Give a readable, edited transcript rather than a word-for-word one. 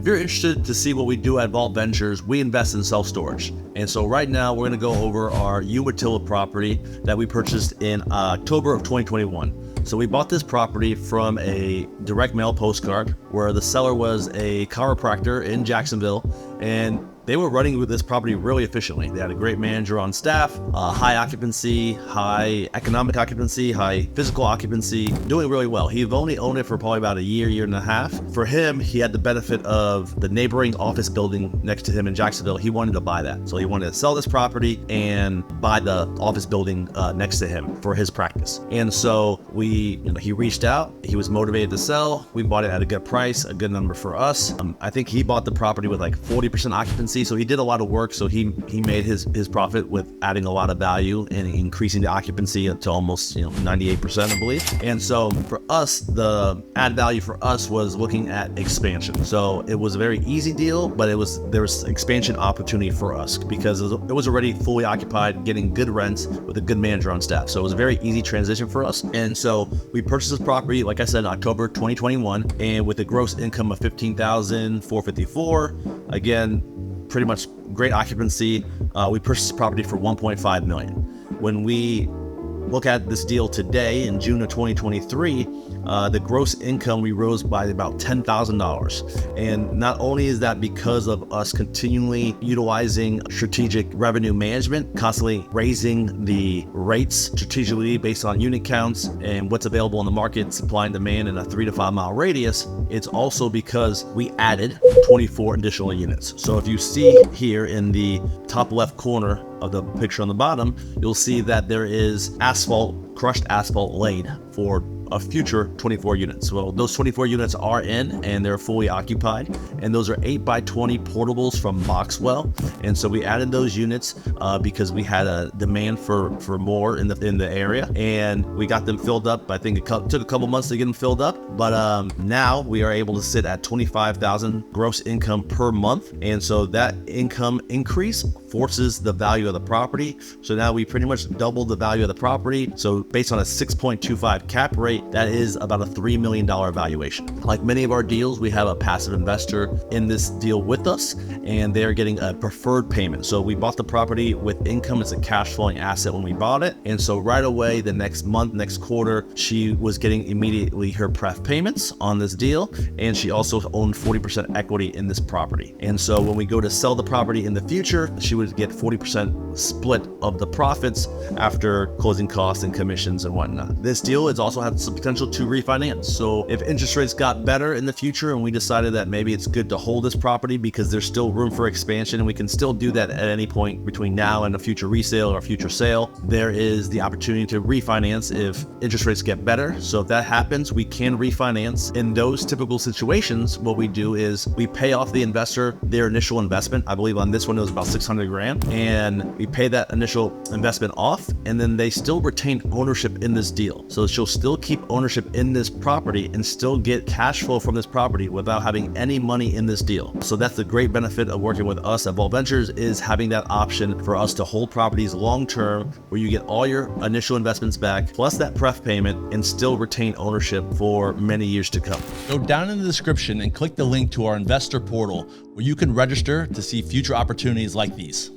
you're interested to see what we do at Vault Ventures, we invest in self-storage. And so right now we're going to go over our Umatilla property that we purchased in October of 2021. So we bought this property from a direct mail postcard where the seller was a chiropractor in Jacksonville, and they were running with this property really efficiently. They had a great manager on staff, high occupancy, high economic occupancy, high physical occupancy, doing really well. He'd only owned it for probably about a year and a half. For him, he had the benefit of the neighboring office building next to him in Jacksonville. He wanted to buy that. So he wanted to sell this property and buy the office building next to him for his practice. And so he reached out, he was motivated to sell. We bought it at a good price, a good number for us. I think he bought the property with like 40% occupancy. So he did a lot of work. So he made his profit with adding a lot of value and increasing the occupancy to almost 98%, I believe. And so for us, the add value for us was looking at expansion. So it was a very easy deal, but there was expansion opportunity for us because it was already fully occupied, getting good rents with a good manager on staff. So it was a very easy transition for us. And so we purchased this property, like I said, in October 2021, and with a gross income of $15,454. Again, pretty much great occupancy. We purchased the property for $1.5 million. When we look at this deal today in June of 2023, the gross income, we rose by about $10,000. And not only is that because of us continually utilizing strategic revenue management, constantly raising the rates strategically based on unit counts and what's available in the market, supply and demand in a 3 to 5 mile radius, it's also because we added 24 additional units. So if you see here in the top left corner of the picture on the bottom, you'll see that there is crushed asphalt laid for a future 24 units. Well, those 24 units are in and they're fully occupied, and those are 8x20 portables from Boxwell. And so we added those units because we had a demand for more in the area, and we got them filled up. I think it took a couple months to get them filled up, but now we are able to sit at $25,000 gross income per month. And so that income increase forces the value of the property. So now we pretty much doubled the value of the property. So based on a 6.25 cap rate, that is about a $3 million valuation. Like many of our deals, we have a passive investor in this deal with us, and they're getting a preferred payment. So we bought the property with income. It's a cash flowing asset when we bought it. And so right away, the next month, next quarter, she was getting immediately her pref payments on this deal. And she also owned 40% equity in this property. And so when we go to sell the property in the future, she would get 40% split of the profits after closing costs and commissions and whatnot. This deal is also has some potential to refinance. So if interest rates got better in the future and we decided that maybe it's good to hold this property because there's still room for expansion and we can still do that at any point between now and a future resale or future sale, there is the opportunity to refinance if interest rates get better. So if that happens, we can refinance. In those typical situations, what we do is we pay off the investor their initial investment. I believe on this one it was about $600,000, and we pay that initial investment off, and then they still retain ownership in this deal. So she'll still keep ownership in this property and still get cash flow from this property without having any money in this deal. So that's the great benefit of working with us at Vault Ventures, is having that option for us to hold properties long-term where you get all your initial investments back plus that pref payment and still retain ownership for many years to come. Go down in the description and click the link to our investor portal where you can register to see future opportunities like these.